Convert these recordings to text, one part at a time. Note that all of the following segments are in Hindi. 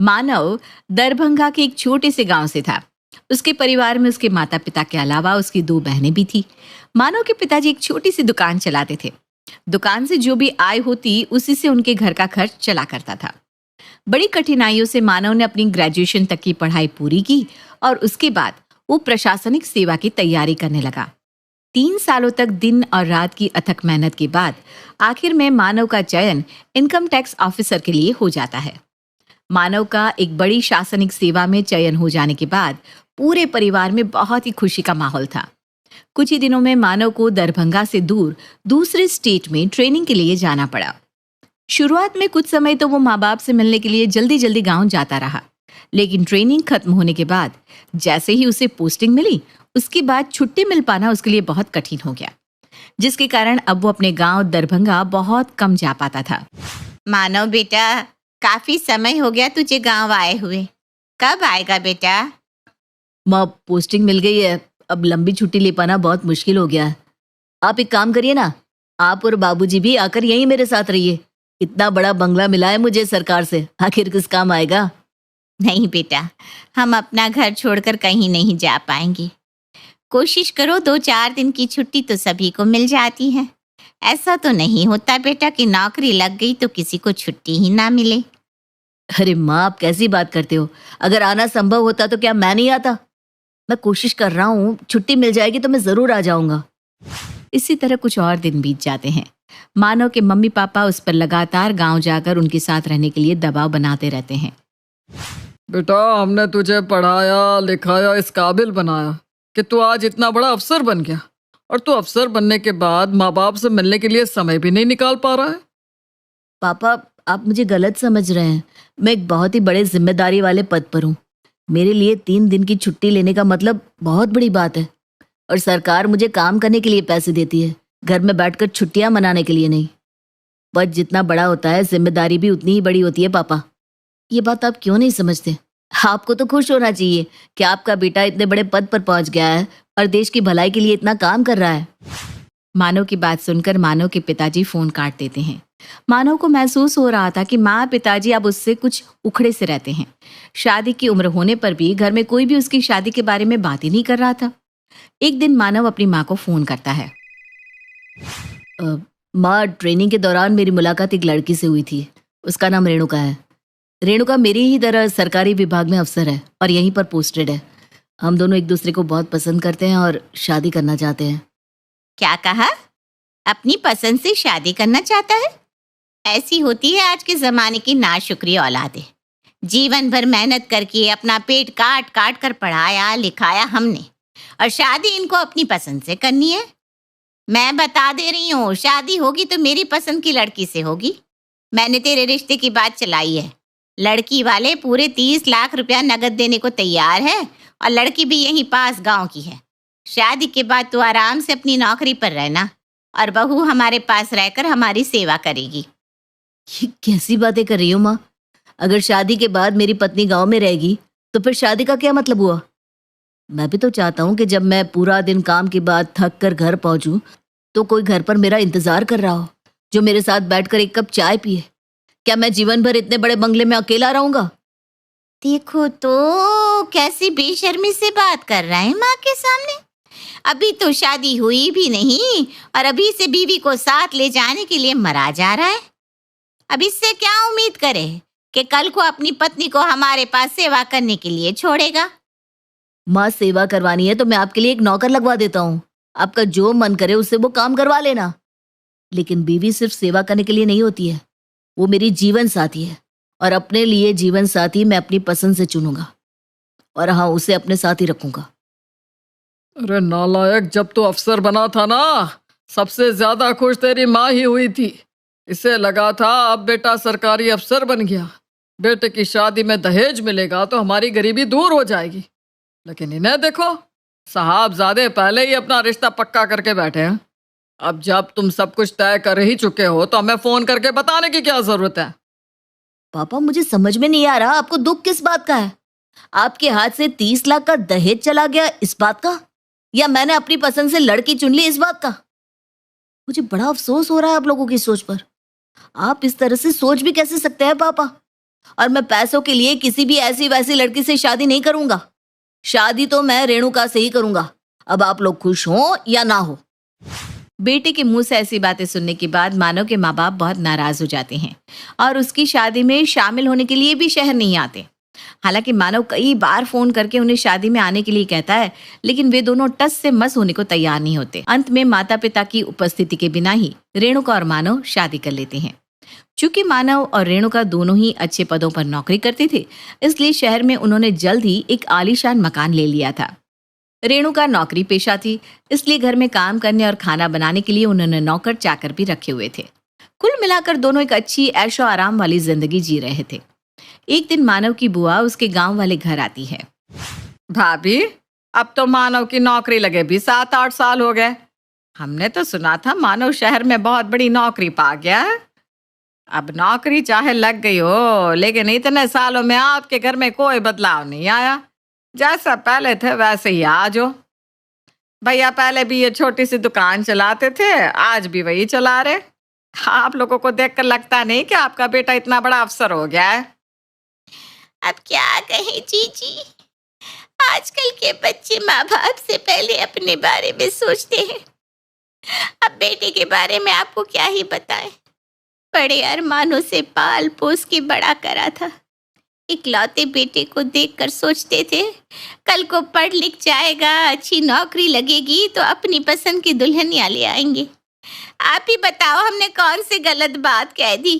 मानव दरभंगा के एक छोटे से गांव से था। उसके परिवार में उसके माता पिता के अलावा उसकी दो बहनें भी थी। मानव के पिताजी एक छोटी सी दुकान चलाते थे। दुकान से जो भी आय होती उसी से उनके घर का खर्च चला करता था। बड़ी कठिनाइयों से मानव ने अपनी ग्रेजुएशन तक की पढ़ाई पूरी की और उसके बाद वो प्रशासनिक सेवा की तैयारी करने लगा। 3 सालों तक दिन और रात की अथक मेहनत के बाद आखिर में मानव का चयन इनकम टैक्स ऑफिसर के लिए हो जाता है। मानव का एक बड़ी शासनिक सेवा में चयन हो जाने के बाद पूरे परिवार में बहुत ही खुशी का माहौल था। कुछ ही दिनों में मानव को दरभंगा से दूर दूसरे स्टेट में ट्रेनिंग के लिए जाना पड़ा। शुरुआत में कुछ समय तो वो माँ बाप से मिलने के लिए जल्दी जल्दी गांव जाता रहा, लेकिन ट्रेनिंग खत्म होने के बाद जैसे ही उसे पोस्टिंग मिली उसके बाद छुट्टी मिल पाना उसके लिए बहुत कठिन हो गया, जिसके कारण अब वो अपने गांव दरभंगा बहुत कम जा पाता था। मानव बेटा, काफी समय हो गया तुझे गांव आए हुए, कब आएगा बेटा? माँ, पोस्टिंग मिल गई है, अब लंबी छुट्टी ले पाना बहुत मुश्किल हो गया है। आप एक काम करिए ना, आप और बाबूजी भी आकर यहीं मेरे साथ रहिए। इतना बड़ा बंगला मिला है मुझे सरकार से, आखिर किस काम आएगा। नहीं बेटा, हम अपना घर छोड़कर कहीं नहीं जा पाएंगे। कोशिश करो, 2-4 दिन की छुट्टी तो सभी को मिल जाती है। ऐसा तो नहीं होता बेटा कि नौकरी लग गई तो किसी को छुट्टी ही ना मिले। अरे माँ, आप कैसी बात करते हो? अगर आना संभव होता तो क्या मैं नहीं आता? मैं कोशिश कर रहा हूँ, छुट्टी मिल जाएगी तो मैं जरूर आ जाऊंगा। इसी तरह कुछ और दिन बीत जाते हैं। मानव के मम्मी पापा उस पर लगातार गांव जाकर उनके साथ रहने के लिए दबाव बनाते रहते हैं। बेटा, हमने तुझे पढ़ाया लिखाया, इस काबिल बनाया कि तू आज इतना बड़ा अफसर बन गया, और तू अफसर बनने के बाद माँ बाप से मिलने के लिए समय भी नहीं निकाल पा रहा है। पापा, आप मुझे गलत समझ रहे हैं। मैं एक बहुत ही बड़े जिम्मेदारी वाले पद पर हूँ। मेरे लिए 3 दिन की छुट्टी लेने का मतलब बहुत बड़ी बात है, और सरकार मुझे काम करने के लिए पैसे देती है, घर में बैठकर छुट्टियां मनाने के लिए नहीं। पद जितना बड़ा होता है जिम्मेदारी भी उतनी ही बड़ी होती है। पापा, ये बात आप क्यों नहीं समझते? आपको तो खुश होना चाहिए कि आपका बेटा इतने बड़े पद पर पहुंच गया है और देश की भलाई के लिए इतना काम कर रहा है। मानव की बात सुनकर मानव के पिताजी फोन काट देते हैं। मानव को महसूस हो रहा था कि माँ पिताजी अब उससे कुछ उखड़े से रहते हैं। शादी की उम्र होने पर भी घर में कोई भी उसकी शादी के बारे में बात ही नहीं कर रहा था। एक दिन मानव अपनी माँ को फोन करता है। माँ, ट्रेनिंग के दौरान मेरी मुलाकात एक लड़की से हुई थी। उसका नाम रेणुका है। रेणुका मेरी ही तरह सरकारी विभाग में अफसर है और यहीं पर पोस्टेड है। हम दोनों एक दूसरे को बहुत पसंद करते हैं और शादी करना चाहते हैं। क्या कहा? अपनी पसंद से शादी करना चाहता है? ऐसी होती है आज के जमाने की नाशुक्री औलादें। जीवन भर मेहनत करके अपना पेट काट काट कर पढ़ाया लिखाया हमने, और शादी इनको अपनी पसंद से करनी है। मैं बता दे रही हूँ, शादी होगी तो मेरी पसंद की लड़की से होगी। मैंने तेरे रिश्ते की बात चलाई है। लड़की वाले पूरे 30 लाख रुपया नगद देने को तैयार है, और लड़की भी यहीं पास गांव की है। शादी के बाद तू आराम से अपनी नौकरी पर रहना, और बहू हमारे पास रहकर हमारी सेवा करेगी। ये कैसी बातें कर रही हो माँ? अगर शादी के बाद मेरी पत्नी गांव में रहेगी तो फिर शादी का क्या मतलब हुआ? मैं भी तो चाहता हूँ कि जब मैं पूरा दिन काम के बाद थक कर घर पहुंचूं तो कोई घर पर मेरा इंतजार कर रहा हो, जो मेरे साथ बैठकर एक कप चाय पिए। क्या मैं जीवन भर इतने बड़े बंगले में अकेला रहूंगा? देखो तो कैसी बेशर्मी से बात कर रहा है माँ के सामने। अभी तो शादी हुई भी नहीं और अभी से बीवी को साथ ले जाने के लिए मरा जा रहा है। अब इससे क्या उम्मीद करे कि कल को अपनी पत्नी को हमारे पास सेवा करने के लिए छोड़ेगा? माँ, सेवा करवानी है तो मैं आपके लिए एक नौकर लगवा देता हूँ। आपका जो मन करे उससे वो काम करवा लेना। लेकिन बीवी सिर्फ सेवा करने के लिए नहीं होती है, वो मेरी जीवन साथी है, और अपने लिए जीवन साथी मैं अपनी पसंद से चुनूंगा, और हाँ, उसे अपने साथ ही रखूंगा। अरे नालायक, जब तू अफसर बना था ना, सबसे ज्यादा खुश तेरी माँ ही हुई थी। इसे लगा था अब बेटा सरकारी अफसर बन गया, बेटे की शादी में दहेज मिलेगा तो हमारी गरीबी दूर हो जाएगी। लेकिन इन्हें देखो, साहबजादे पहले ही अपना रिश्ता पक्का करके बैठे हैं। अब जब तुम सब कुछ तय कर ही चुके हो तो हमें फोन करके बताने की क्या जरूरत है? पापा, मुझे समझ में नहीं आ रहा, आपको दुख किस बात का है? आपके हाथ से 30 लाख का दहेज चला गया इस बात का, या मैंने अपनी पसंद से लड़की चुन ली इस बात का? मुझे बड़ा अफसोस हो रहा है आप लोगों की सोच पर। आप इस तरह से सोच भी कैसे सकते हैं पापा? और मैं पैसों के लिए किसी भी ऐसी वैसी लड़की से शादी नहीं करूंगा। शादी तो मैं रेणुका से ही करूंगा। अब आप लोग खुश हो या ना हो। बेटे के मुंह से ऐसी बातें सुनने के बाद मानव के माँ बाप बहुत नाराज हो जाते हैं और उसकी शादी में शामिल होने के लिए भी शहर नहीं आते। हालांकि मानव कई बार फोन करके उन्हें शादी में आने के लिए कहता है, लेकिन वे दोनों टस से मस होने को तैयार नहीं होते। अंत में माता पिता की उपस्थिति के बिना ही रेणुका और मानव शादी कर लेते हैं। चूंकि मानव और रेणुका दोनों ही अच्छे पदों पर नौकरी करते थे, इसलिए शहर में उन्होंने जल्द ही एक आलीशान मकान ले लिया था। रेणुका नौकरी पेशा थी, इसलिए घर में काम करने और खाना बनाने के लिए उन्होंने नौकर चाकर भी रखे हुए थे। कुल मिलाकर दोनों एक अच्छी ऐशो आराम वाली जिंदगी जी रहे थे। एक दिन मानव की बुआ उसके गांव वाले घर आती है। भाभी, अब तो मानव की नौकरी लगे भी 7-8 साल हो गए। हमने तो सुना था मानव शहर में बहुत बड़ी नौकरी पा गया है। अब नौकरी चाहे लग गई हो, लेकिन इतने सालों में आपके घर में कोई बदलाव नहीं आया। जैसा पहले थे वैसे ही आज हो। भैया पहले भी ये छोटी सी दुकान चलाते थे, आज भी वही चला रहे। आप लोगों को देखकर लगता नहीं कि आपका बेटा इतना बड़ा अफसर हो गया है। अब क्या कहें जीजी, आजकल के बच्चे माँ बाप से पहले अपने बारे में सोचते हैं। अब बेटे के बारे में आपको क्या ही बताएं। बड़े अरमानों से पाल पोस के बड़ा करा था। इकलौते बेटे को देखकर सोचते थे कल को पढ़ लिख जाएगा, अच्छी नौकरी लगेगी तो अपनी पसंद की दुल्हनिया ले आएंगे। आप ही बताओ हमने कौन सी गलत बात कह दी।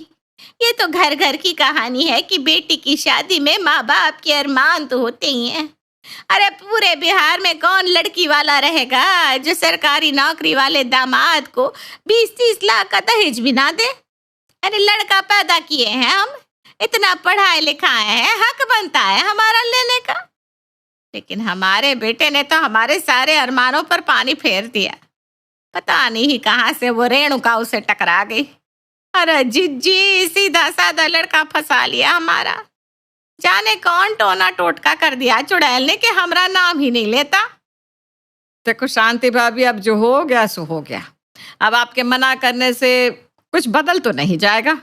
ये तो घर घर की कहानी है कि बेटी की शादी में माँ बाप के अरमान तो होते ही हैं। अरे पूरे बिहार में कौन लड़की वाला रहेगा जो सरकारी नौकरी वाले दामाद को 20-30 लाख का दहेज भी ना दे। अरे लड़का पैदा किए हैं हम, इतना पढ़ाए लिखाए हैं, हक बनता है हमारा लेने का। लेकिन हमारे बेटे ने तो हमारे सारे अरमानों पर पानी फेर दिया। पता नहीं कहाँ से वो रेणुका उसे टकरा गई। अरे जिज्जी, सीधा साधा लड़का फंसा लिया हमारा। जाने कौन टोना टोटका कर दिया चुड़ैल ने कि हमारा नाम ही नहीं लेता। देखो शांति भाभी, अब जो हो गया सो हो गया। अब आपके मना करने से कुछ बदल तो नहीं जाएगा।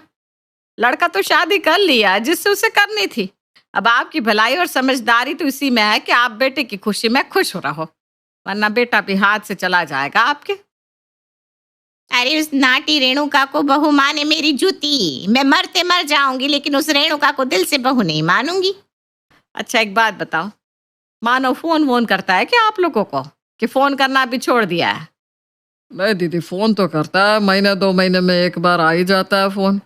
लड़का तो शादी कर लिया जिससे उसे करनी थी। अब आपकी भलाई और समझदारी तो इसी में है कि आप बेटे की खुशी में खुश हो रहो, वरना बेटा भी हाथ से चला जाएगा आपके। अरे उस नाटी रेणुका को बहू माने मेरी जूती। मैं मरते मर जाऊंगी लेकिन उस रेणुका को दिल से बहू नहीं मानूंगी। अच्छा एक बात बताओ, मानो फोन वोन करता है क्या आप लोगों को, कि फोन करना भी छोड़ दिया है? नहीं दीदी, फोन तो करता है, महीने 2 महीने में एक बार आ ही जाता है फोन।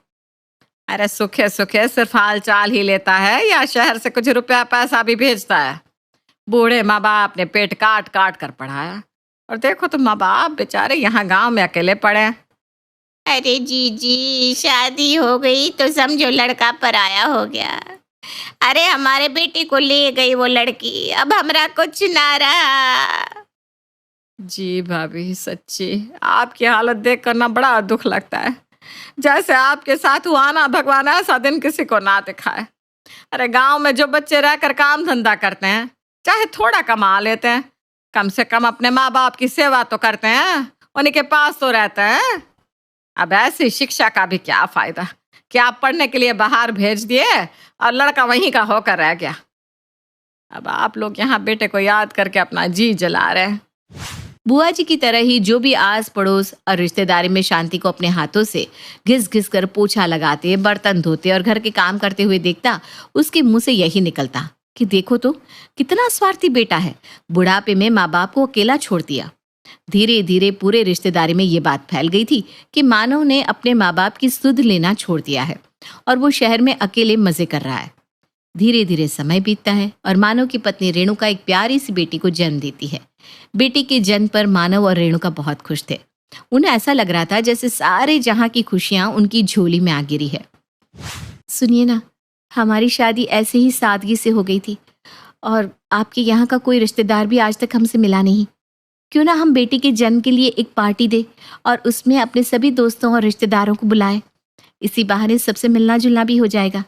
अरे सुखे सुखे सिर्फ हाल चाल ही लेता है या शहर से कुछ रुपया पैसा भी भेजता है? बूढ़े माँ बाप ने पेट काट काट कर पढ़ाया, और देखो तो माँ बाप बेचारे यहाँ गांव में अकेले पड़े हैं। अरे जीजी, शादी हो गई तो समझो लड़का पराया हो गया। अरे हमारे बेटे को ले गई वो लड़की, अब हमरा कुछ ना रहा। जी भाभी, सच्ची आपकी हालत देख कर ना बड़ा दुख लगता है। जैसे आपके साथ हुआ ना, भगवान ऐसा दिन किसी को ना दिखाए। अरे गांव में जो बच्चे रहकर काम धंधा करते हैं, चाहे थोड़ा कमा लेते हैं, कम से कम अपने माँ बाप की सेवा तो करते हैं, उन्हीं के पास तो रहते हैं। अब ऐसी शिक्षा का भी क्या फायदा कि आप पढ़ने के लिए बाहर भेज दिए और लड़का वहीं का होकर रह गया। अब आप लोग यहाँ बेटे को याद करके अपना जी जला रहे हैं। बुआ जी की तरह ही जो भी आस पड़ोस और रिश्तेदारी में शांति को अपने हाथों से घिस घिस कर पोछा लगाते, बर्तन धोते और घर के काम करते हुए देखता, उसके मुंह से यही निकलता कि देखो तो कितना स्वार्थी बेटा है, बुढ़ापे में माँ बाप को अकेला छोड़ दिया। धीरे धीरे पूरे रिश्तेदारी में ये बात फैल गई थी कि मानव ने अपने माँ बाप की सुध लेना छोड़ दिया है और वो शहर में अकेले मजे कर रहा है। धीरे धीरे समय बीतता है और मानव की पत्नी रेणुका एक प्यारी सी बेटी को जन्म देती है। बेटी के जन्म पर मानव और रेणुका बहुत खुश थे। उन्हें ऐसा लग रहा था जैसे सारे जहां की खुशियां उनकी झोली में आ गिरी है। सुनिए ना, हमारी शादी ऐसे ही सादगी से हो गई थी और आपके यहाँ का कोई रिश्तेदार भी आज तक हमसे मिला नहीं। क्यों ना हम बेटी के जन्म के लिए एक पार्टी दे और उसमें अपने सभी दोस्तों और रिश्तेदारों को बुलाएं। इसी बहाने सबसे मिलना जुलना भी हो जाएगा।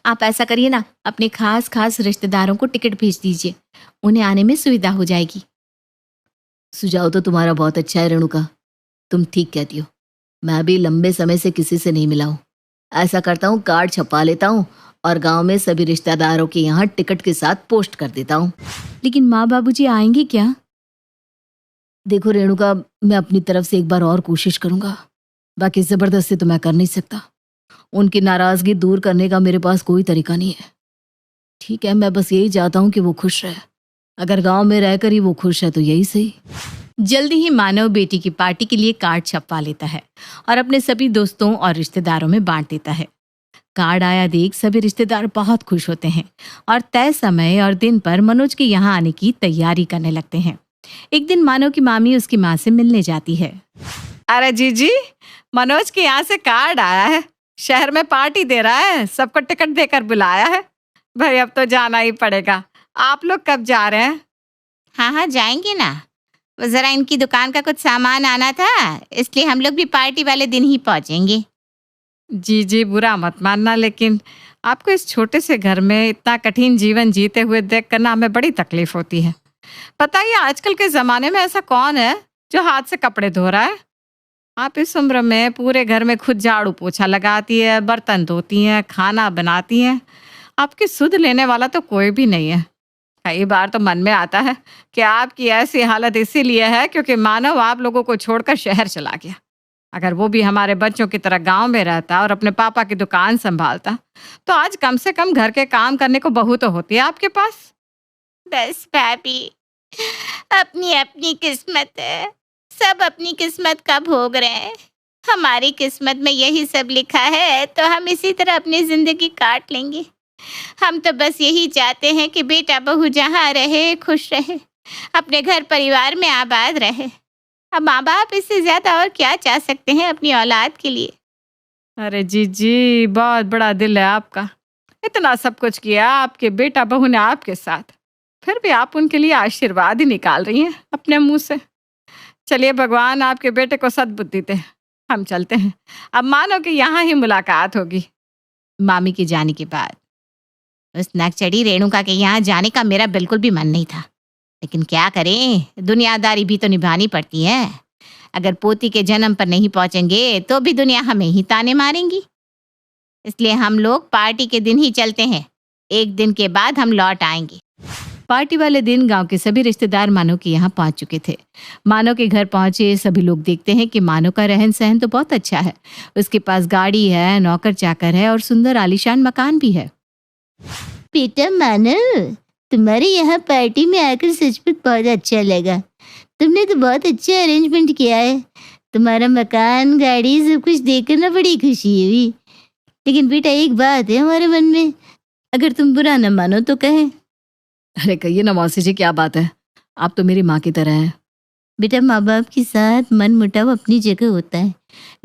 आप ऐसा करिए ना, अपने खास खास रिश्तेदारों को टिकट भेज दीजिए, उन्हें आने में सुविधा हो जाएगी। सुझाव तो तुम्हारा बहुत अच्छा है रेणुका, तुम ठीक कहती हो। मैं भी लंबे समय से किसी से नहीं मिला हूँ। ऐसा करता हूँ, कार्ड छपा लेता हूँ और गांव में सभी रिश्तेदारों के यहाँ टिकट के साथ पोस्ट कर देता हूँ। लेकिन माँ बाबूजी आएंगे क्या? देखो रेणुका, मैं अपनी तरफ से एक बार और कोशिश करूंगा, बाकी जबरदस्ती तो मैं कर नहीं सकता। उनकी नाराजगी दूर करने का मेरे पास कोई तरीका नहीं है। ठीक है, मैं बस यही चाहता हूँ कि वो खुश रहे। अगर गांव में रहकर ही वो खुश है तो यही सही। जल्दी ही मानव बेटी की पार्टी के लिए कार्ड छपवा लेता है और अपने सभी दोस्तों और रिश्तेदारों में बांट देता है। कार्ड आया देख सभी रिश्तेदार बहुत खुश होते हैं और तय समय और दिन पर मनोज के यहाँ आने की तैयारी करने लगते हैं। एक दिन मानव की मामी उसकी माँ से मिलने जाती है। अरे जीजी, मनोज के यहाँ से कार्ड आया है, शहर में पार्टी दे रहा है, सबको टिकट देकर बुलाया है। भाई अब तो जाना ही पड़ेगा। आप लोग कब जा रहे हैं? हाँ हाँ, जाएंगे ना। वो जरा इनकी दुकान का कुछ सामान आना था, इसलिए हम लोग भी पार्टी वाले दिन ही पहुंचेंगे। जी बुरा मत मानना, लेकिन आपको इस छोटे से घर में इतना कठिन जीवन जीते हुए देख कर ना हमें बड़ी तकलीफ होती है। पता ही आजकल के ज़माने में ऐसा कौन है जो हाथ से कपड़े धो रहा है? आप इस उम्र में पूरे घर में खुद झाड़ू पोछा लगाती है, बर्तन धोती हैं, खाना बनाती हैं। आपकी सुध लेने वाला तो कोई भी नहीं है। कई बार तो मन में आता है कि आपकी ऐसी हालत इसीलिए है क्योंकि मानव आप लोगों को छोड़कर शहर चला गया। अगर वो भी हमारे बच्चों की तरह गांव में रहता और अपने पापा की दुकान संभालता तो आज कम से कम घर के काम करने को बहू तो होती है आपके पास। बस भाभी, अपनी अपनी किस्मत है, सब अपनी किस्मत का भोग रहे हैं। हमारी किस्मत में यही सब लिखा है तो हम इसी तरह अपनी जिंदगी काट लेंगे। हम तो बस यही चाहते हैं कि बेटा बहू जहाँ रहे खुश रहे, अपने घर परिवार में आबाद रहे। अब माँ बाप इससे ज्यादा और क्या चाह सकते हैं अपनी औलाद के लिए। अरे जी बहुत बड़ा दिल है आपका। इतना सब कुछ किया आपके बेटा बहू ने आपके साथ, फिर भी आप उनके लिए आशीर्वाद ही निकाल रही हैं अपने मुंह से। चलिए भगवान आपके बेटे को सद्बुद्धि दे। हम चलते हैं, अब मानो कि यहाँ ही मुलाकात होगी। मामी के जाने के बाद उस नकचड़ी रेणुका के यहाँ जाने का मेरा बिल्कुल भी मन नहीं था, लेकिन क्या करें, दुनियादारी भी तो निभानी पड़ती है। अगर पोती के जन्म पर नहीं पहुंचेंगे तो भी दुनिया हमें ही ताने मारेंगी। इसलिए हम लोग पार्टी के दिन ही चलते हैं, एक दिन के बाद हम लौट आएंगे। पार्टी वाले दिन गांव के सभी रिश्तेदार मानव के यहाँ पहुंच चुके थे। मानव के घर पहुंचे सभी लोग देखते हैं कि मानव का रहन सहन तो बहुत अच्छा है। उसके पास गाड़ी है, नौकर चाकर है और सुंदर आलीशान मकान भी है। बेटा मानव, तुम्हारे यहाँ पार्टी में आकर सचमुच बहुत अच्छा लगा। तुमने तो बहुत अच्छा अरेंजमेंट किया है। तुम्हारा मकान, गाड़ी, सब कुछ देखकर ना बड़ी खुशी हुई। लेकिन बेटा एक बात है हमारे मन में, अगर तुम बुरा न मानो तो कहें। अरे कहिए ना मौसी जी, क्या बात है? आप तो मेरी माँ की तरह हैं। बेटा माँ बाप के साथ मन मुटाव अपनी जगह होता है,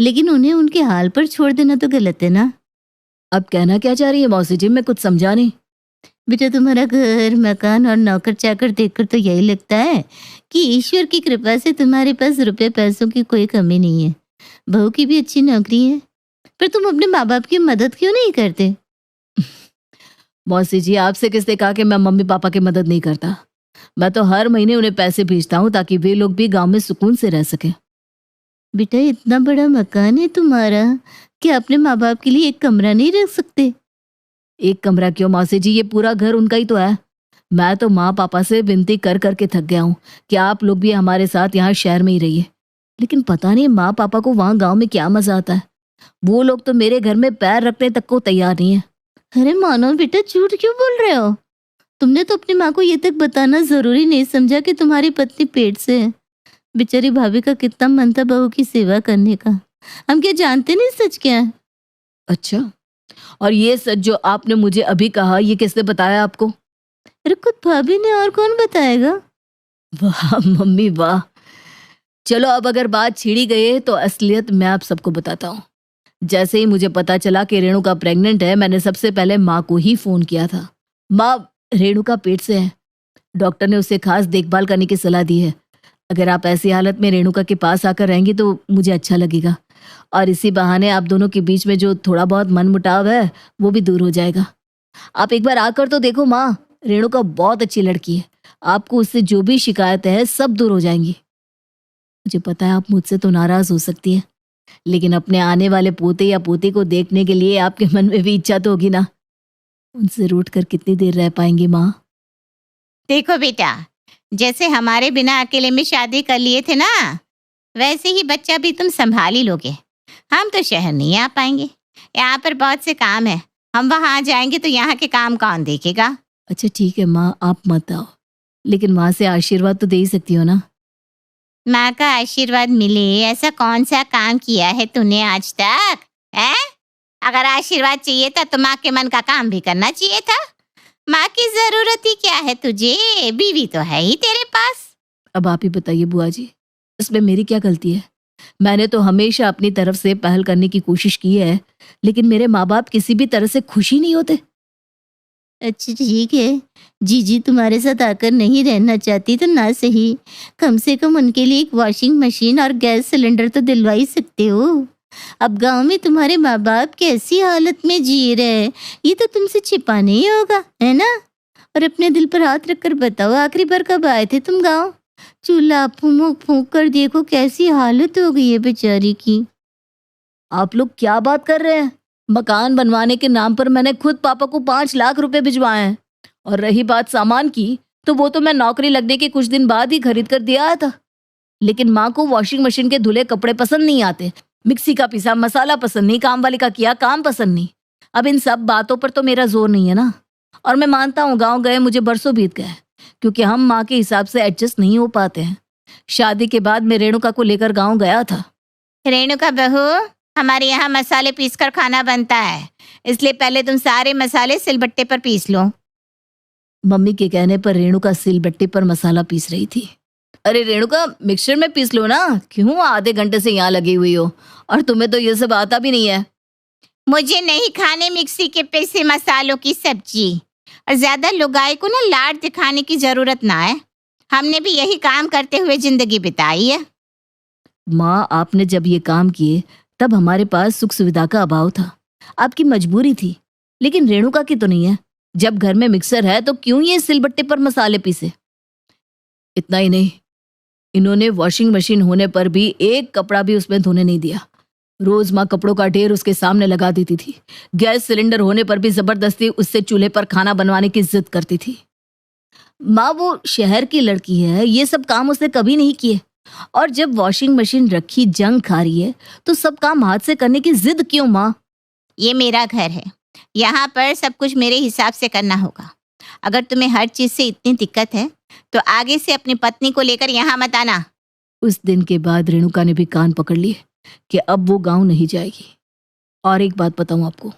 लेकिन उन्हें उनके हाल पर छोड़ देना तो गलत है ना। अब कहना क्या चाह रही है मौसी जी? मैं कुछ समझा नहीं। बेटा तुम्हारा घर, मकान और नौकर चाकर देखकर तो यही लगता है कि ईश्वर की कृपा से तुम्हारे पास रुपए पैसों की कोई कमी नहीं है। बहू की भी अच्छी नौकरी है, पर तुम अपने माँ बाप की मदद क्यों नहीं करते? मौसी जी, आपसे किसने कहा कि मैं मम्मी पापा की मदद नहीं करता? मैं तो हर महीने उन्हें पैसे भेजता हूँ ताकि वे लोग भी गांव में सुकून से रह सके। बेटा इतना बड़ा मकान है तुम्हारा, क्या अपने माँ बाप के लिए एक कमरा नहीं रख सकते? एक कमरा क्यों मौसी जी, ये पूरा घर उनका ही तो है। मैं तो माँ पापा से विनती कर करके थक गया हूँ कि आप लोग भी हमारे साथ यहाँ शहर में ही रहिए, लेकिन पता नहीं माँ पापा को वहाँ गांव में क्या मजा आता है। वो लोग तो मेरे घर में पैर रखने तक को तैयार नहीं है। अरे मानो बेटा, झूठ क्यों बोल रहे हो? तुमने तो अपनी माँ को ये तक बताना जरूरी नहीं समझा कि तुम्हारी पत्नी पेट से है। बेचारी भाभी का कितना मन था बहू की सेवा करने का। हम क्या जानते नहीं सच क्या है? अच्छा, और ये सच जो आपने मुझे अभी कहा, ये किसने बताया आपको? अरे खुद भाभी ने, और कौन बताएगा? वाह मम्मी वाह। चलो अब अगर बात छिड़ी गई है तो असलियत मैं आप सबको बताता हूँ। जैसे ही मुझे पता चला कि रेणुका प्रेग्नेंट है, मैंने सबसे पहले माँ को ही फोन किया था। माँ, रेणुका पेट से है। डॉक्टर ने उसे खास देखभाल करने की सलाह दी है। अगर आप ऐसी हालत में रेणुका के पास आकर रहेंगी तो मुझे अच्छा लगेगा, और इसी बहाने आप दोनों के बीच में जो थोड़ा बहुत मनमुटाव है वो भी दूर हो जाएगा। आप एक बार आकर तो देखो माँ, रेणुका बहुत अच्छी लड़की है। आपको उससे जो भी शिकायतें हैं सब दूर हो जाएंगी। मुझे पता है आप मुझसे तो नाराज हो सकती है, लेकिन अपने आने वाले पोते या पोती को देखने के लिए आपके मन में भी इच्छा तो होगी ना। उनसे रूठ कर कितनी देर रह पाएंगी माँ? देखो बेटा, जैसे हमारे बिना अकेले में शादी कर लिए थे ना, वैसे ही बच्चा भी तुम संभाल ही लोगे। हम तो शहर नहीं आ पाएंगे, यहाँ पर बहुत से काम है। हम वहाँ जाएंगे तो यहाँ के काम कौन देखेगा? अच्छा ठीक है माँ, आप मत आओ, लेकिन माँ से आशीर्वाद तो दे ही सकती हो ना। माँ का आशीर्वाद मिले ऐसा कौन सा काम किया है तूने आज तक? है? अगर आशीर्वाद चाहिए था तो माँ के मन का काम भी करना चाहिए था। माँ की जरूरत ही क्या है तुझे? बीवी तो है ही तेरे पास। अब आप ही बताइए बुआ जी, इसमें मेरी क्या गलती है? मैंने तो हमेशा अपनी तरफ से पहल करने की कोशिश की है, लेकिन मेरे माँ बाप किसी भी तरह से खुश ही नहीं होते। अच्छा ठीक है, जीजी तुम्हारे साथ आकर नहीं रहना चाहती तो ना सही, कम से कम उनके लिए एक वॉशिंग मशीन और गैस सिलेंडर तो दिलवा ही सकते हो। अब गांव में तुम्हारे माँ बाप कैसी हालत में जी रहे हैं, ये तो तुमसे छिपाना ही होगा, है ना? और अपने दिल पर हाथ रखकर बताओ, आखिरी बार कब आए थे तुम गांव? चूल्हा फूंक फूंक कर देखो कैसी हालत हो गई है बेचारी की। आप लोग क्या बात कर रहे हैं? मकान बनवाने के नाम पर मैंने खुद पापा को 5 लाख रुपए भिजवाए हैं। और रही बात सामान की, तो वो तो मैं नौकरी लगने के कुछ दिन बाद ही खरीद कर दिया आया था। लेकिन माँ को वॉशिंग मशीन के धुले कपड़े पसंद नहीं आते, मिक्सी का पिसा मसाला पसंद नहीं, काम वाली का किया काम पसंद नहीं। अब इन सब बातों पर तो मेरा जोर नहीं है ना। और मैं मानता हूँ गाँव गए मुझे बरसों बीत गए, क्योंकि हम माँ के हिसाब से एडजस्ट नहीं हो पाते हैं। शादी के बाद मैं रेणुका को लेकर गाँव गया था। रेणुका बहू, हमारे यहाँ मसाले पीसकर खाना बनता है, इसलिए पहले तुम सारे मसाले सिलबट्टे पर पीस लो। मम्मी के कहने पर रेणुका सिलबट्टे पर मसाला पीस रही थी। अरे रेणुका, मिक्सर में पीस लो ना, क्यों आधे घंटे से यहाँ लगी हुई हो? और तुम्हें तो ये सब आता भी नहीं है। मुझे नहीं खाने मिक्सी के पीसे मसालों की सब्जी। और ज्यादा लुगाई को ना लाड दिखाने की जरूरत ना है, हमने भी यही काम करते हुए जिंदगी बिताई है। माँ, आपने जब ये काम किए तब हमारे पास सुख सुविधा का अभाव था, आपकी मजबूरी थी, लेकिन रेणुका की तो नहीं है। जब घर में मिक्सर है तो क्यों ये सिलबट्टे पर मसाले पीसे? इतना ही नहीं, इन्होंने वॉशिंग मशीन होने पर भी एक कपड़ा भी उसमें धोने नहीं दिया। रोज माँ कपड़ों का ढेर उसके सामने लगा देती थी। गैस सिलेंडर होने पर भी जबरदस्ती उससे चूल्हे पर खाना बनवाने की जिद करती थी। माँ, वो शहर की लड़की है, ये सब काम उसने कभी नहीं किए। और जब वॉशिंग मशीन रखी जंग खा रही है तो सब काम हाथ से करने की जिद क्यों माँ? ये मेरा घर है, यहाँ पर सब कुछ मेरे हिसाब से करना होगा। अगर तुम्हें हर चीज से इतनी दिक्कत है तो आगे से अपनी पत्नी को लेकर यहाँ मत आना। उस दिन के बाद रेणुका ने भी कान पकड़ लिए कि अब वो गांव नहीं जाएगी। और एक बात बताऊं आपको,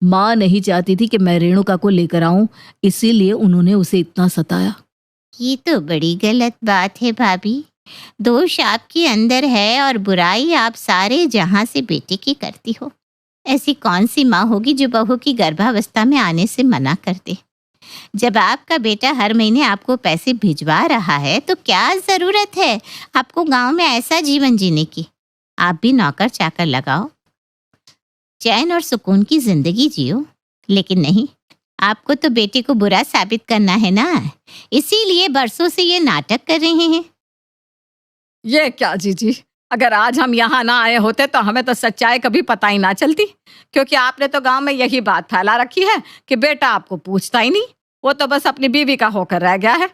माँ नहीं चाहती थी कि मैं रेणुका को लेकर आऊं, इसीलिए उन्होंने उसे इतना सताया। ये तो बड़ी गलत बात है भाभी। दोष आपके अंदर है और बुराई आप सारे जहां से बेटे की करती हो। ऐसी कौन सी माँ होगी जो बहू की गर्भावस्था में आने से मना कर दे? जब आपका बेटा हर महीने आपको पैसे भिजवा रहा है तो क्या जरूरत है आपको गांव में ऐसा जीवन जीने की? आप भी नौकर चाकर लगाओ, चैन और सुकून की जिंदगी जियो। लेकिन नहीं, आपको तो बेटे को बुरा साबित करना है ना, इसीलिए बरसों से ये नाटक कर रहे हैं। ये क्या जीजी, अगर आज हम यहाँ ना आए होते तो हमें तो सच्चाई कभी पता ही ना चलती, क्योंकि आपने तो गांव में यही बात फैला रखी है कि बेटा आपको पूछता ही नहीं, वो तो बस अपनी बीवी का होकर रह गया है।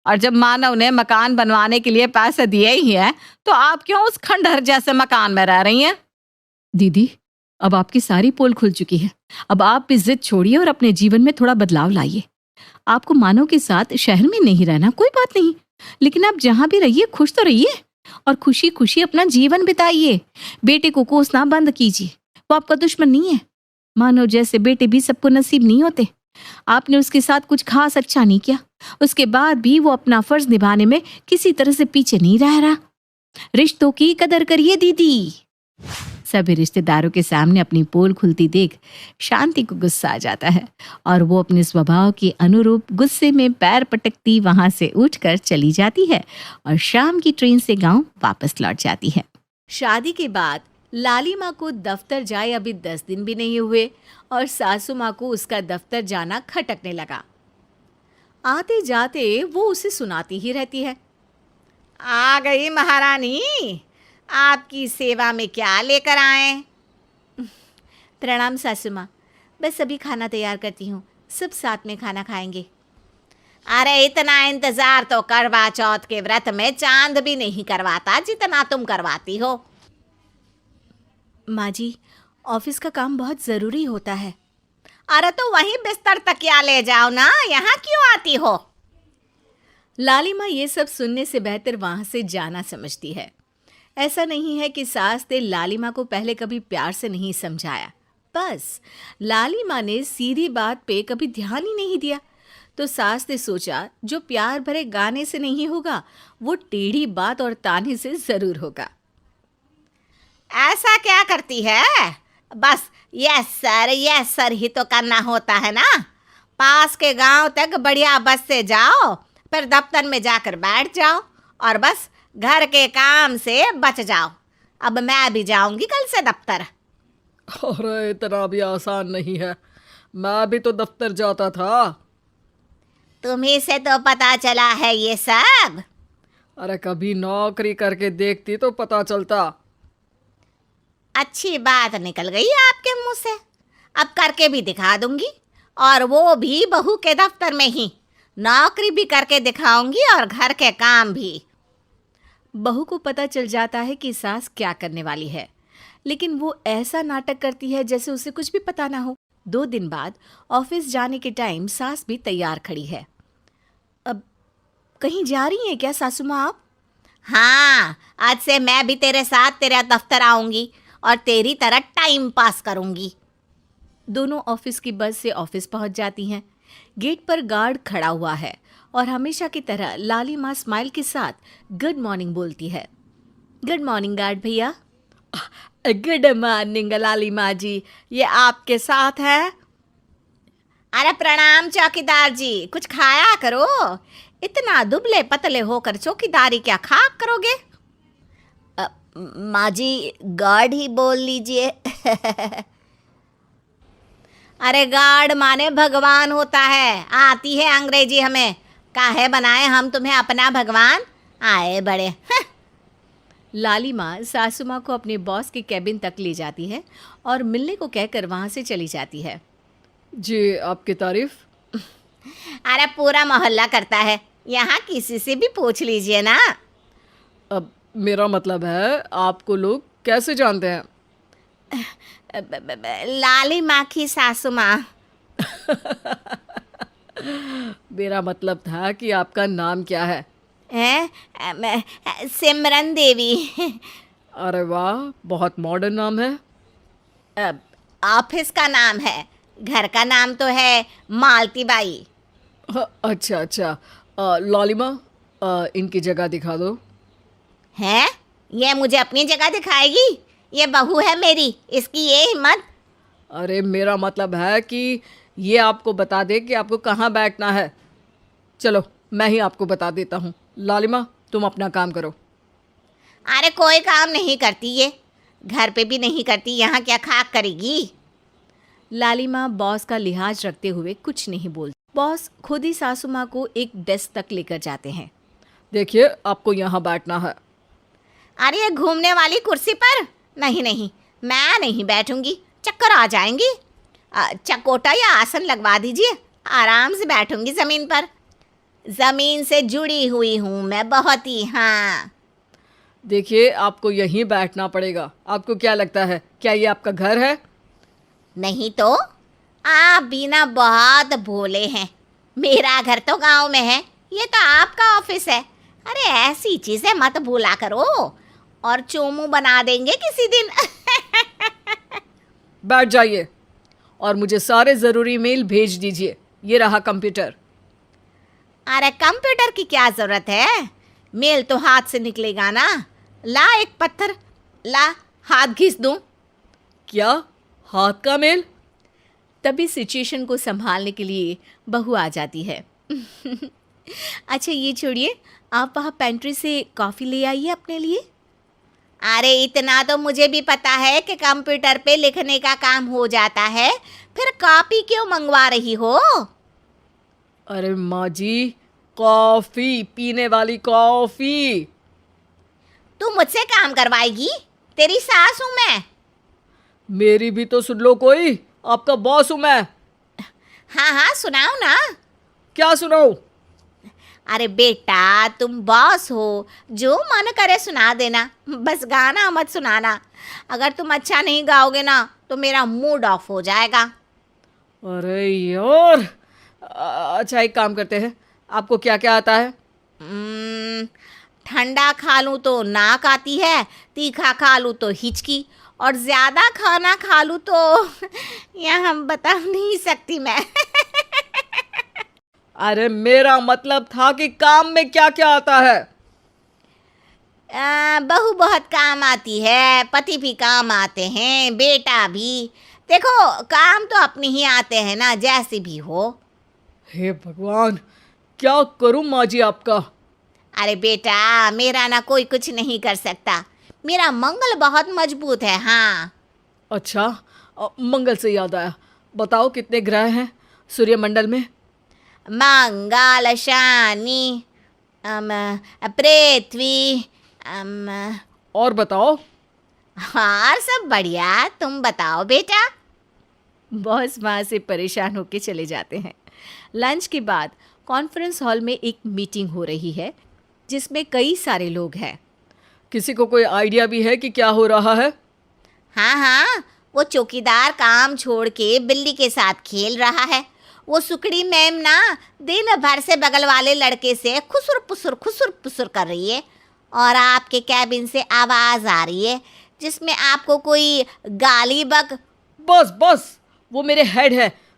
और जब मानव ने मकान बनवाने के लिए पैसे दिए ही हैं, तो आप क्यों उस खंडहर जैसे मकान में रह रही हैं? दीदी, अब आपकी सारी पोल खुल चुकी है। अब आप भी जिद छोड़िए और अपने जीवन में थोड़ा बदलाव लाइए। आपको मानव के साथ शहर में नहीं रहना, कोई बात नहीं, लेकिन आप जहां भी रहिए खुश तो रहिए और खुशी खुशी अपना जीवन बिताइए। बेटे को कोसना बंद कीजिए, वो आपका दुश्मन नहीं है। मानव जैसे बेटे भी सबको नसीब नहीं होते। आपने उसके साथ कुछ खास अच्छा नहीं किया, उसके बाद भी वो अपना फर्ज निभाने में किसी तरह से पीछे नहीं रह रहा। रिश्तों की कदर करिए दीदी। सभी रिश्तेदारों के सामने अपनी पोल खुलती देख शांति को गुस्सा आ जाता है और वो अपने स्वभाव के अनुरूप गुस्से में पैर पटकती वहां से उठकर चली जाती है और शाम की ट्रेन से गांव वापस लौट जाती है। शादी के बाद लाली माँ को दफ्तर जाए अभी 10 दिन भी नहीं हुए और सासू माँ को उसका दफ्तर जाना खटकने लगा। आते जाते वो उसे सुनाती ही रहती है। आ गई महारानी, आपकी सेवा में क्या लेकर आए? प्रणाम सासू माँ, बस अभी खाना तैयार करती हूँ, सब साथ में खाना खाएंगे। अरे इतना इंतजार तो करवा चौथ के व्रत में चांद भी नहीं करवाता जितना तुम करवाती हो। माँ जी, ऑफिस का काम बहुत ज़रूरी होता है। अरे तो वहीं बिस्तर तकिया ले जाओ ना, यहाँ क्यों आती हो? लालिमा ये सब सुनने से बेहतर वहाँ से जाना समझती है। ऐसा नहीं है कि सास ने लालिमा को पहले कभी प्यार से नहीं समझाया, बस लालिमा ने सीधी बात पे कभी ध्यान ही नहीं दिया। तो सास ने सोचा जो प्यार भरे गाने से नहीं होगा वो टेढ़ी बात और ताने से ज़रूर होगा। ऐसा क्या करती है? बस यस सर ही तो करना होता है ना। पास के गांव तक बढ़िया बस से जाओ, फिर दफ्तर में जाकर बैठ जाओ और बस घर के काम से बच जाओ। अब मैं भी जाऊंगी कल से दफ्तर। अरे इतना भी आसान नहीं है, मैं भी तो दफ्तर जाता था। तुम्ही से तो पता चला है ये सब। अरे कभी नौकरी करके देखती तो पता चलता। अच्छी बात निकल गई आपके मुंह से। अब करके भी दिखा दूंगी, और वो भी बहू के दफ्तर में ही। नौकरी भी करके दिखाऊंगी और घर के काम भी। बहू को पता चल जाता है कि सास क्या करने वाली है, लेकिन वो ऐसा नाटक करती है जैसे उसे कुछ भी पता ना हो। 2 दिन बाद ऑफिस जाने के टाइम सास भी तैयार खड़ी है। अब कहीं जा रही हैं क्या सासू माँ आप? हाँ, आज से मैं भी तेरे साथ तेरा दफ्तर आऊंगी और तेरी तरह टाइम पास करूंगी। दोनों ऑफिस की बस से ऑफिस पहुंच जाती हैं। गेट पर गार्ड खड़ा हुआ है और हमेशा की तरह लालिमा स्माइल के साथ गुड मॉर्निंग बोलती है। गुड मॉर्निंग गार्ड भैया। गुड मॉर्निंग लालिमा जी, ये आपके साथ है? अरे प्रणाम चौकीदार जी, कुछ खाया करो। इतना दुबले पतले होकर चौकीदारी क्या खा करोगे? माँ जी, गार्ड ही बोल लीजिए। अरे गार्ड माने भगवान होता है, आती है अंग्रेजी हमें। काहे बनाए हम तुम्हें अपना भगवान? आए बड़े। लालिमा सासू माँ को अपने बॉस के कैबिन तक ले जाती है और मिलने को कहकर वहाँ से चली जाती है। जी, आपकी तारीफ। अरे पूरा मोहल्ला करता है, यहाँ किसी से भी पूछ लीजिए ना। अब मेरा मतलब है आपको लोग कैसे जानते हैं? लाली माँ की सासू माँ। मेरा मतलब था कि आपका नाम क्या है? सिमरन देवी। अरे वाह, बहुत मॉडर्न नाम है। ऑफिस का नाम है, घर का नाम तो है मालती बाई। अच्छा अच्छा। लालिमा, इनकी जगह दिखा दो। है? ये मुझे अपनी जगह दिखाएगी? ये बहू है मेरी, इसकी ये हिम्मत। अरे मेरा मतलब है कि ये आपको बता दे कि आपको कहाँ बैठना है। चलो मैं ही आपको बता देता हूँ। लालिमा, तुम अपना काम करो। अरे कोई काम नहीं करती ये, घर पे भी नहीं करती, यहाँ क्या खाक करेगी? लालिमा बॉस का लिहाज रखते हुए कुछ नहीं बोलती। बॉस खुद ही सासू माँ को एक डेस्क तक लेकर जाते हैं। देखिए, आपको यहाँ बैठना है। अरे ये घूमने वाली कुर्सी पर? नहीं नहीं, मैं नहीं बैठूंगी, चक्कर आ जाएंगी। चकोटा या आसन लगवा दीजिए, आराम से बैठूंगी ज़मीन पर। ज़मीन से जुड़ी हुई हूँ मैं बहुत ही। हाँ देखिए, आपको यहीं बैठना पड़ेगा। आपको क्या लगता है, क्या ये आपका घर है? नहीं तो आप भी ना बहुत भोले हैं। मेरा घर तो गांव में है, ये तो आपका ऑफिस है। अरे ऐसी चीज़ें मत भूला करो, और चोमू बना देंगे किसी दिन। बैठ जाइए और मुझे सारे ज़रूरी मेल भेज दीजिए। ये रहा कंप्यूटर। अरे कंप्यूटर की क्या ज़रूरत है, मेल तो हाथ से निकलेगा ना। ला एक पत्थर, ला हाथ घिस दूँ। क्या हाथ का मेल? तभी सिचुएशन को संभालने के लिए बहू आ जाती है। अच्छा ये छोड़िए, आप वहाँ पेंट्री से कॉफ़ी ले आइए अपने लिए। अरे इतना तो मुझे भी पता है कि कंप्यूटर पे लिखने का काम हो जाता है, फिर कॉपी क्यों मंगवा रही हो? अरे माँ जी, कॉफ़ी, पीने वाली कॉफ़ी। तू मुझसे काम करवाएगी? तेरी सास हूँ मैं। मेरी भी तो सुन लो कोई, आपका बॉस हूँ मैं। हाँ हाँ सुनाओ ना। क्या सुनाऊं? अरे बेटा तुम बॉस हो, जो मन करे सुना देना, बस गाना मत सुनाना। अगर तुम अच्छा नहीं गाओगे ना तो मेरा मूड ऑफ हो जाएगा। अरे यार, अच्छा एक काम करते हैं, आपको क्या क्या आता है? ठंडा खा लूँ तो नाक आती है, तीखा खा लूँ तो हिचकी, और ज़्यादा खाना खा लूँ तो यह हम बता नहीं सकती मैं। अरे मेरा मतलब था कि काम में क्या क्या आता है? बहू बहुत काम आती है, पति भी काम आते हैं, बेटा भी। देखो काम तो अपने ही आते हैं ना, जैसे भी हो। हे भगवान, क्या करूं माँ जी आपका? अरे बेटा मेरा ना कोई कुछ नहीं कर सकता, मेरा मंगल बहुत मजबूत है। हाँ अच्छा, मंगल से याद आया, बताओ कितने ग्रह हैं सूर्यमंडल में? मंगल, शनि, पृथ्वी, और बताओ। हाँ सब बढ़िया, तुम बताओ बेटा। बॉस वहाँ से परेशान होकर चले जाते हैं। लंच के बाद कॉन्फ्रेंस हॉल में एक मीटिंग हो रही है जिसमें कई सारे लोग हैं। किसी को कोई आइडिया भी है कि क्या हो रहा है? हाँ हाँ, वो चौकीदार काम छोड़ के बिल्ली के साथ खेल रहा है। वो सुकड़ी मैम ना दिन भर से बगल वाले लड़के से खुसुर पुसुर कर रही है, और आपके कैबिन से आवाज़ आ रही है जिसमें आपको कोई गाली बक। बस बस, वो मेरे हेड है।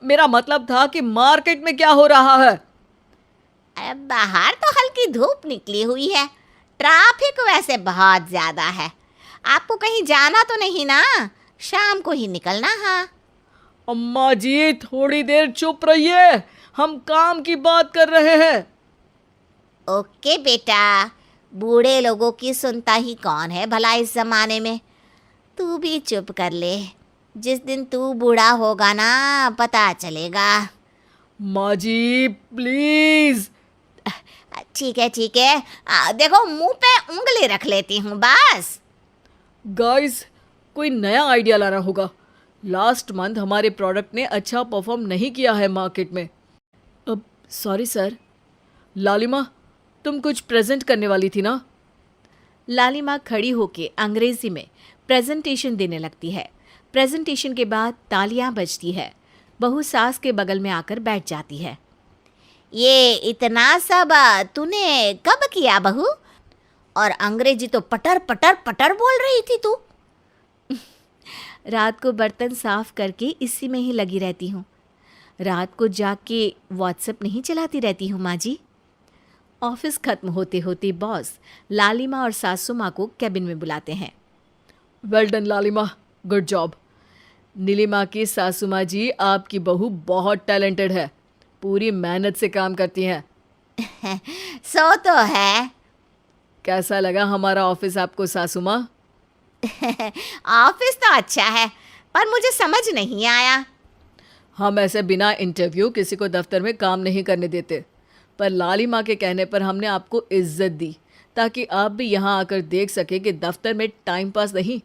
मेरा मतलब था कि मार्केट में क्या हो रहा है? अरे बाहर तो हल्की धूप निकली हुई है, ट्रैफिक वैसे बहुत ज़्यादा है। आपको कहीं जाना तो नहीं ना, शाम को ही निकलना। हाँ अम्मा जी थोड़ी देर चुप रहिए, हम काम की बात कर रहे हैं। ओके बेटा, बूढ़े लोगों की सुनता ही कौन है भला इस ज़माने में। तू भी चुप कर ले, जिस दिन तू बूढ़ा होगा ना पता चलेगा। माँ जी प्लीज। ठीक है, देखो मुंह पे उंगली रख लेती हूँ बस। गाइस, कोई नया आइडिया लाना होगा। लास्ट मंथ हमारे प्रोडक्ट ने अच्छा परफॉर्म नहीं किया है मार्केट में। अब सॉरी सर। लालिमा, तुम कुछ प्रेजेंट करने वाली थी ना? लालिमा खड़ी होके अंग्रेजी में प्रेजेंटेशन देने लगती है। प्रेजेंटेशन के बाद तालियां बजती है। बहू सास के बगल में आकर बैठ जाती है। ये इतना सब तूने कब किया बहू? और अंग्रेजी तो पटर पटर पटर बोल रही थी तू। रात को बर्तन साफ करके इसी में ही लगी रहती हूँ। रात को जाग के व्हाट्सएप नहीं चलाती रहती हूँ माँ जी। ऑफिस खत्म होते होते बॉस लालिमा और सासू माँ को कैबिन में बुलाते हैं। वेल डन लालिमा, गुड जॉब। नीलिमा की सासू माँ जी, आपकी बहू बहुत टैलेंटेड है, पूरी मेहनत से काम करती हैं। सो तो है। कैसा लगा हमारा ऑफिस आपको सासू माँ? ऑफिस तो अच्छा है, पर मुझे समझ नहीं आया। हम ऐसे बिना इंटरव्यू किसी को दफ्तर में काम नहीं करने देते, पर लालिमा के कहने पर हमने आपको इज्जत दी ताकि आप भी यहाँ आकर देख सके कि दफ्तर में टाइम पास नहीं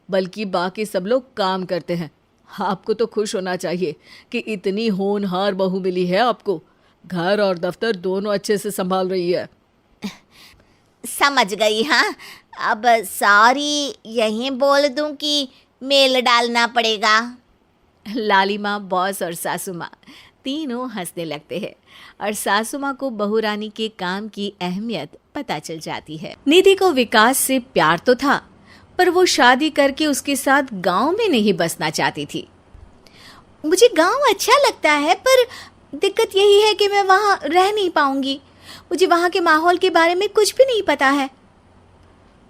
बल्कि बाकी सब लोग काम करते हैं। आपको तो खुश होना चाहिए कि इतनी होनहार बहू मिली है आपको। घर और दफ्तर दोनों अच्छे से संभाल रही है। समझ गई। हाँ अब सॉरी यहीं बोल दूं कि मेल डालना पड़ेगा? लालिमा, बॉस और सासू माँ तीनों हंसने लगते हैं और सासू माँ को बहू रानी के काम की अहमियत पता चल जाती है। निधि को विकास से प्यार तो था, पर वो शादी करके उसके साथ गांव में नहीं बसना चाहती थी। मुझे गांव अच्छा लगता है, पर दिक्कत यही है कि मैं वहाँ रह नहीं पाऊंगी। मुझे वहाँ के माहौल के बारे में कुछ भी नहीं पता है।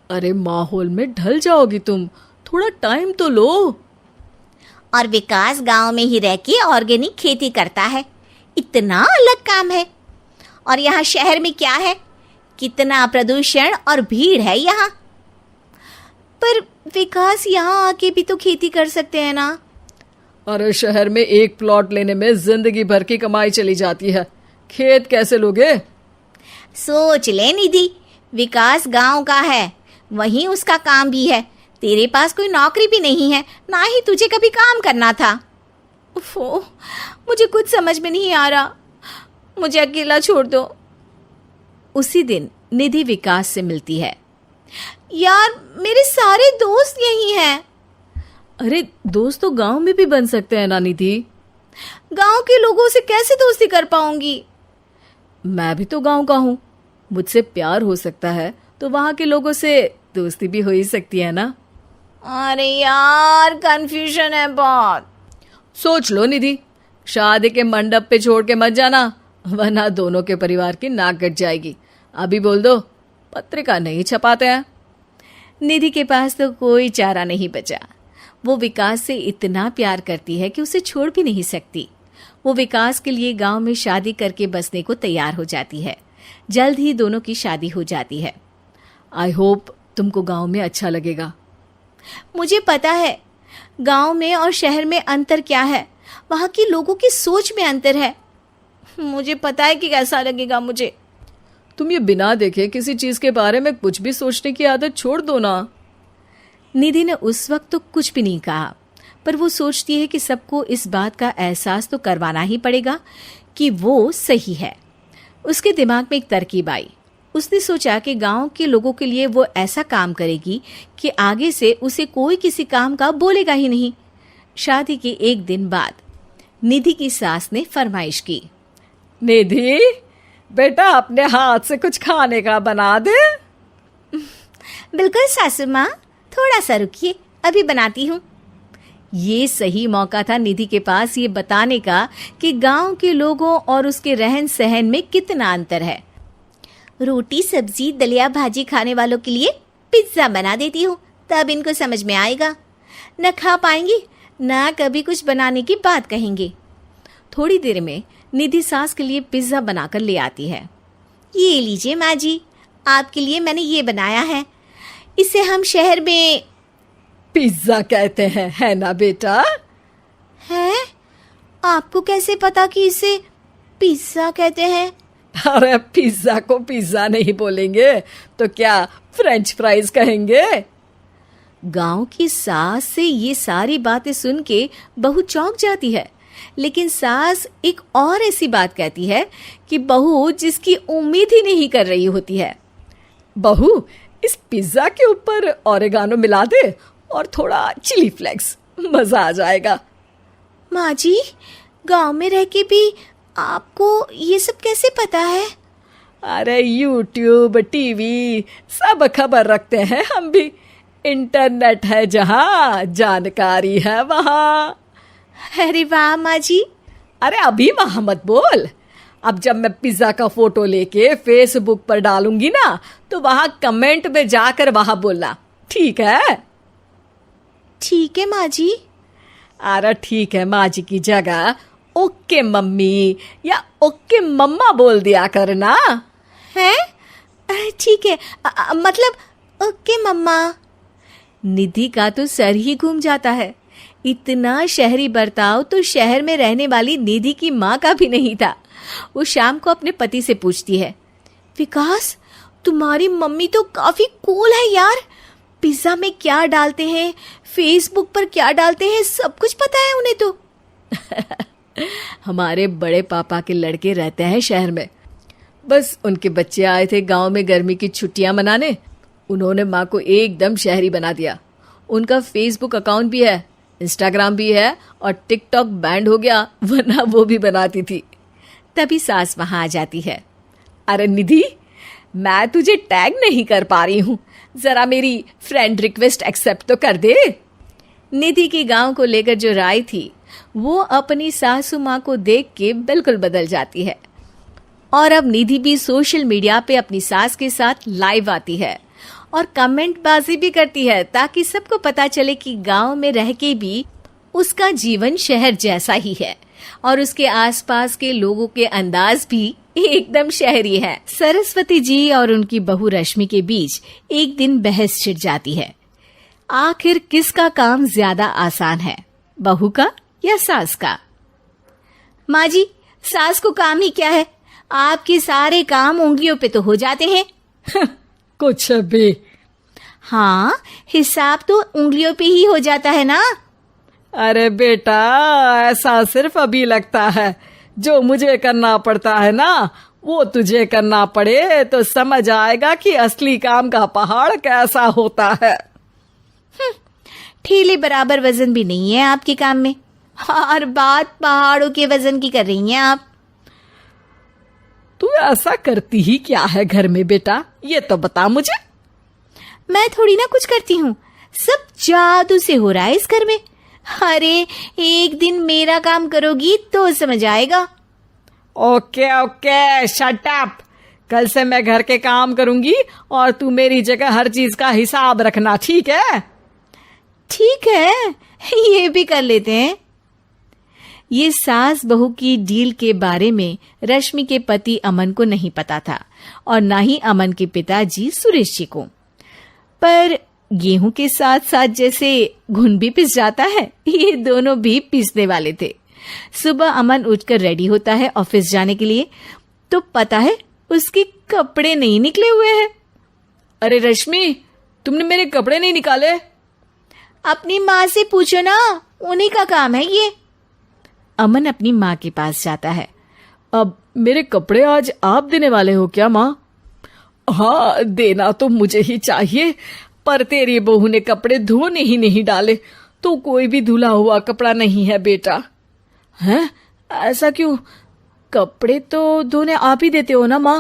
अरे माहौल में ढल जाओगी तुम, थोड़ा टाइम तो लो। और विकास गांव में ही रह के ऑर्गेनिक खेती करता है, इतना अलग काम है। और यहाँ शहर में क्या है, कितना प्रदूषण और भीड़ है यहाँ। पर विकास यहाँ आके भी तो खेती कर सकते हैं ना। अरे शहर में एक प्लॉट लेने में जिंदगी भर की कमाई चली जाती है, खेत कैसे लोगे? सोच ले निधि, विकास गांव का है, वहीं उसका काम भी है। तेरे पास कोई नौकरी भी नहीं है, ना ही तुझे कभी काम करना था। ओफो, मुझे कुछ समझ में नहीं आ रहा, मुझे अकेला छोड़ दो। उसी दिन निधि विकास से मिलती है। यार, मेरे सारे दोस्त यही हैं। अरे दोस्त तो गांव में भी बन सकते हैं ना निधि। गांव के लोगों से कैसे दोस्ती कर पाऊंगी? मैं भी तो गांव का हूँ, मुझसे प्यार हो सकता है तो वहां के लोगों से दोस्ती भी हो ही सकती है ना। अरे यार, कंफ्यूजन है बहुत। सोच लो निधि, शादी के मंडप पे छोड़ के मत जाना, वरना दोनों के परिवार की नाक कट जाएगी। अभी बोल दो, पत्रिका नहीं छपाते हैं। निधि के पास तो कोई चारा नहीं बचा। वो विकास से इतना प्यार करती है कि उसे छोड़ भी नहीं सकती। वो विकास के लिए गांव में शादी करके बसने को तैयार हो जाती है। जल्द ही दोनों की शादी हो जाती है। आई होप तुमको गांव में अच्छा लगेगा। मुझे पता है गांव में और शहर में अंतर क्या है। वहाँ के लोगों की सोच में अंतर है। मुझे पता है कि कैसा लगेगा मुझे। तुम ये बिना देखे किसी चीज के बारे में कुछ भी सोचने की आदत छोड़ दो ना। निधि ने उस वक्त तो कुछ भी नहीं कहा, पर वो सोचती है कि सबको इस बात का एहसास तो करवाना ही पड़ेगा कि वो सही है। उसके दिमाग में एक तरकीब आई। उसने सोचा कि गांव के लोगों के लिए वो ऐसा काम करेगी कि आगे से उसे कोई किसी काम का बोलेगा ही नहीं। शादी के एक दिन बाद निधि की सास ने फरमाइश की। निधि, बेटा अपने हाथ से कुछ खाने का बना दे। बिल्कुल सासू माँ, थोड़ा सा रुकिए, अभी बनाती हूँ। ये सही मौका था निधि के पास ये बताने का कि गांव के लोगों और उसके रहन सहन में कितना अंतर है। रोटी सब्जी दलिया भाजी खाने वालों के लिए पिज्जा बना देती हूँ, तब इनको समझ में आएगा। न खा पाएंगी न कभी कुछ बनाने की बात कहेंगे। थोड़ी देर में निधि सास के लिए पिज्जा बनाकर ले आती है। ये लीजिए माँ जी, आपके लिए मैंने ये बनाया है। इसे हम शहर में पिज्जा कहते हैं, है ना बेटा? है? आपको कैसे पता कि इसे पिज्जा कहते हैं? अरे पिज्जा को पिज्जा नहीं बोलेंगे तो क्या फ्रेंच फ्राइज कहेंगे? गांव की सास से ये सारी बातें सुन के बहू चौंक जाती है, लेकिन सास एक और ऐसी बात कहती है कि बहू जिसकी उम्मीद ही नहीं कर रही होती है। बहू, इस पिज्जा के ऊपर ओरेगानो मिला दे और थोड़ा चिली फ्लेक्स, मजा आ जाएगा। माँ जी, गांव में रह के भी आपको ये सब कैसे पता है? अरे यूट्यूब, टीवी सब खबर रखते हैं हम भी। इंटरनेट है जहाँ, जानकारी है वहाँ। अरे वाह माँ जी। अरे अभी वहाँ मत बोल। अब जब मैं पिज्जा का फोटो लेके फेसबुक पर डालूंगी ना, तो वहाँ कमेंट में जाकर वहाँ बोलना, ठीक है? ठीक है माँ जी। अरे ठीक है माँ जी की जगह ओके मम्मी या ओके मम्मा बोल दिया करना। है? ठीक है, मतलब ओके मम्मा। निधि का तो सर ही घूम जाता है। इतना शहरी बर्ताव तो शहर में रहने वाली निधि की माँ का भी नहीं था। वो शाम को अपने पति से पूछती है, विकास, तुम्हारी मम्मी तो काफी कूल है यार। पिज्जा में क्या डालते हैं, फेसबुक पर क्या डालते हैं, सब कुछ पता है उन्हें तो। हमारे बड़े पापा के लड़के रहते हैं शहर में। बस उनके बच्चे आए थे गांव में गर्मी की छुट्टियां मनाने, उन्होंने माँ को एकदम शहरी बना दिया। उनका फेसबुक अकाउंट भी है, इंस्टाग्राम भी है और टिकटॉक बैंड हो गया, वरना वो भी बनाती थी। तभी सास वहां आ जाती है। अरे निधि, मैं तुझे टैग नहीं कर पा रही हूँ, जरा मेरी फ्रेंड रिक्वेस्ट एक्सेप्ट तो कर दे। निधि की गांव को लेकर जो राय थी वो अपनी सासू माँ को देख के बिल्कुल बदल जाती है। और अब निधि भी सोशल मीडिया पे अपनी सास के साथ लाइव आती है और कमेंट बाजी भी करती है, ताकि सबको पता चले कि गांव में रह के भी उसका जीवन शहर जैसा ही है और उसके आसपास के लोगों के अंदाज भी एकदम शहरी है। सरस्वती जी और उनकी बहू रश्मि के बीच एक दिन बहस छिड़ जाती है। आखिर किसका काम ज्यादा आसान है, बहू का या सास का? माँ जी, सास को काम ही क्या है, आपके सारे काम उंगलियों पे तो हो जाते हैं। कुछ भी। हाँ, हिसाब तो उंगलियों पे ही हो जाता है ना। अरे बेटा, ऐसा सिर्फ अभी लगता है। जो मुझे करना पड़ता है ना, वो तुझे करना पड़े तो समझ आएगा कि असली काम का पहाड़ कैसा होता है। ठेले बराबर वजन भी नहीं है आपके काम में, और बात पहाड़ों के वजन की कर रही हैं आप। तू ऐसा करती ही क्या है घर में बेटा, ये तो बता मुझे। मैं थोड़ी ना कुछ करती हूँ, सब जादू से हो रहा है इस घर में। अरे एक दिन मेरा काम करोगी तो समझ आएगा। Okay okay, shut up. कल से मैं घर के काम करूंगी और तू मेरी जगह हर चीज का हिसाब रखना, ठीक है? ठीक है, ये भी कर लेते हैं। ये सास बहू की डील के बारे में रश्मि के पति अमन को नहीं पता था और ना ही अमन के पिताजी सुरेश जी को। पर गेहूं के साथ साथ जैसे घुन भी पिस जाता है, ये दोनों भी पीसने वाले थे। सुबह अमन उठकर रेडी होता है ऑफिस जाने के लिए, तो पता है उसके कपड़े नहीं निकले हुए हैं। अरे रश्मि, तुमने मेरे कपड़े नहीं निकाले? अपनी माँ से पूछो ना, उन्हीं का काम है ये। अमन अपनी माँ के पास जाता है। अब मेरे कपड़े आज आप देने वाले हो क्या माँ? हाँ, देना तो मुझे ही चाहिए, पर तेरी बहू ने कपड़े धोने ही नहीं डाले, तो कोई भी धुला हुआ कपड़ा नहीं है बेटा। हैं? ऐसा क्यों? कपड़े तो धोने आप ही देते हो ना माँ?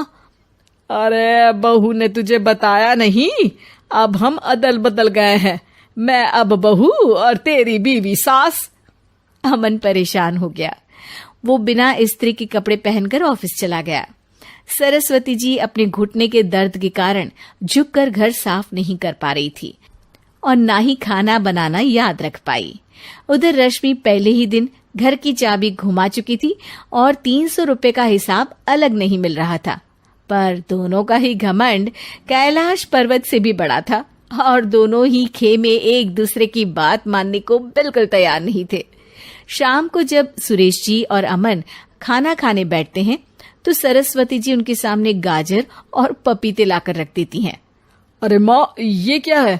अरे बहू ने तुझे बताया नहीं, अब हम अदल बदल गए हैं। मैं अब बहू और तेरी बीवी सास। अमन परेशान हो गया। वो बिना इस्त्री के कपड़े पहनकर ऑफिस चला गया। सरस्वती जी अपने घुटने के दर्द के कारण झुककर घर साफ नहीं कर पा रही थी और ना ही खाना बनाना याद रख पाई। उधर रश्मि पहले ही दिन घर की चाबी घुमा चुकी थी और 300 रुपए का हिसाब अलग नहीं मिल रहा था। पर दोनों का ही घमंड कैलाश पर्वत से भी बड़ा था और दोनों ही खेमे एक दूसरे की बात मानने को बिल्कुल तैयार नहीं थे। शाम को जब सुरेश जी और अमन खाना खाने बैठते हैं तो सरस्वती जी उनके सामने गाजर और पपीते लाकर रख देती हैं। अरे माँ, ये क्या है?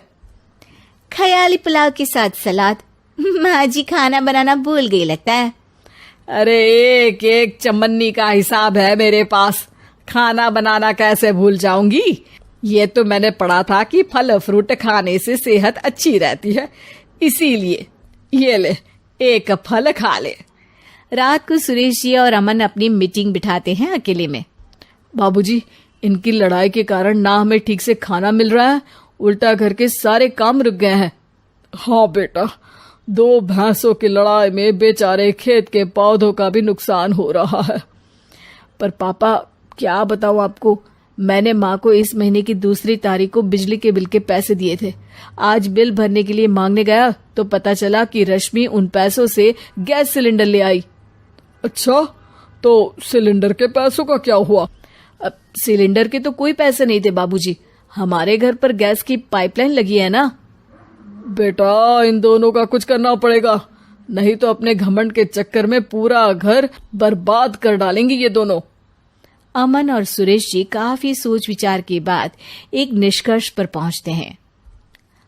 ख्याली पुलाव के साथ सलाद। माँ जी खाना बनाना भूल गई लगता है। अरे एक एक चमन्नी का हिसाब है मेरे पास, खाना बनाना कैसे भूल जाऊंगी? ये तो मैंने पढ़ा था कि फल फ्रूट खाने से सेहत अच्छी रहती है, इसीलिए ये ले, एक फल खा ले। रात को सुरेश जी और अमन अपनी मीटिंग बिठाते हैं अकेले में। बाबूजी, इनकी लड़ाई के कारण ना हमें ठीक से खाना मिल रहा है, उल्टा घर के सारे काम रुक गए हैं। हाँ बेटा, 2 भैंसों की लड़ाई में बेचारे खेत के पौधों का भी नुकसान हो रहा है। पर पापा, क्या बताऊं आपको, मैंने माँ को इस महीने की 2 तारीख को बिजली के बिल के पैसे दिए थे। आज बिल भरने के लिए मांगने गया तो पता चला कि रश्मि उन पैसों से गैस सिलेंडर ले आई। अच्छा, तो सिलेंडर के पैसों का क्या हुआ? अब सिलेंडर के तो कोई पैसे नहीं थे बाबूजी, हमारे घर पर गैस की पाइपलाइन लगी है ना। बेटा, इन दोनों का कुछ करना पड़ेगा, नहीं तो अपने घमंड के चक्कर में पूरा घर बर्बाद कर डालेंगे ये दोनों। अमन और सुरेश जी काफी सोच विचार के बाद एक निष्कर्ष पर पहुंचते हैं।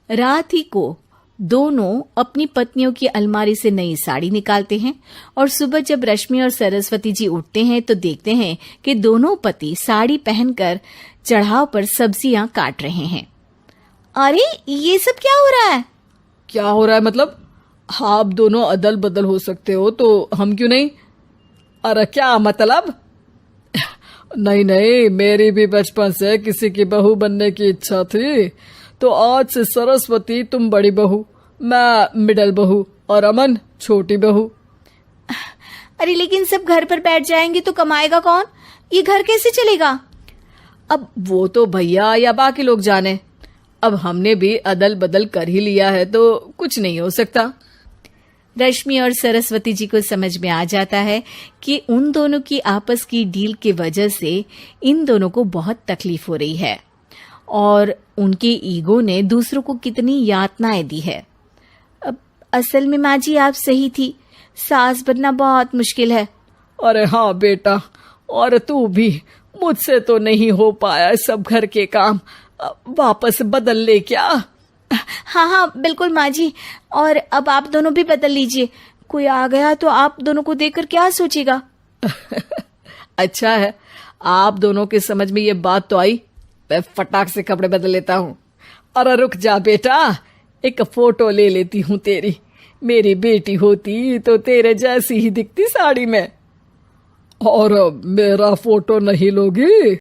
रात ही को दोनों अपनी पत्नियों की अलमारी से नई साड़ी निकालते हैं और सुबह जब रश्मि और सरस्वती जी उठते हैं तो देखते हैं कि दोनों पति साड़ी पहनकर चढ़ाव पर सब्जियां काट रहे हैं। अरे ये सब क्या हो रहा है? क्या हो रहा है मतलब? आप दोनों अदल बदल हो सकते हो तो हम क्यों नहीं? अरे क्या मतलब? नहीं नहीं, मेरी भी बचपन से किसी की बहू बनने की इच्छा थी, तो आज से सरस्वती तुम बड़ी बहू, मैं मिडल बहू और अमन छोटी बहू। अरे लेकिन सब घर पर बैठ जाएंगे तो कमाएगा कौन? ये घर कैसे चलेगा? अब वो तो भैया या बाकी लोग जाने, अब हमने भी अदल बदल कर ही लिया है तो कुछ नहीं हो सकता। रश्मि और सरस्वती जी को समझ में आ जाता है कि उन दोनों की आपस की डील की वजह से इन दोनों को बहुत तकलीफ हो रही है और उनके ईगो ने दूसरों को कितनी यातनाएं दी है। अब असल में माँ जी आप सही थी, सास बनना बहुत मुश्किल है। अरे हाँ बेटा, और तू भी, मुझसे तो नहीं हो पाया सब घर के काम, वापस बदल ले क्या? हाँ हाँ बिल्कुल माँ जी। और अब आप दोनों भी बदल लीजिए, कोई आ गया तो आप दोनों को देखकर क्या सोचेगा। अच्छा है, आप दोनों की समझ में ये बात तो आई। मैं फटाक से कपड़े बदल लेता हूँ। अरे रुक जा बेटा, एक फोटो ले लेती हूँ तेरी। मेरी बेटी होती तो तेरे जैसी ही दिखती साड़ी में। और मेरा फोटो नहीं लोगी?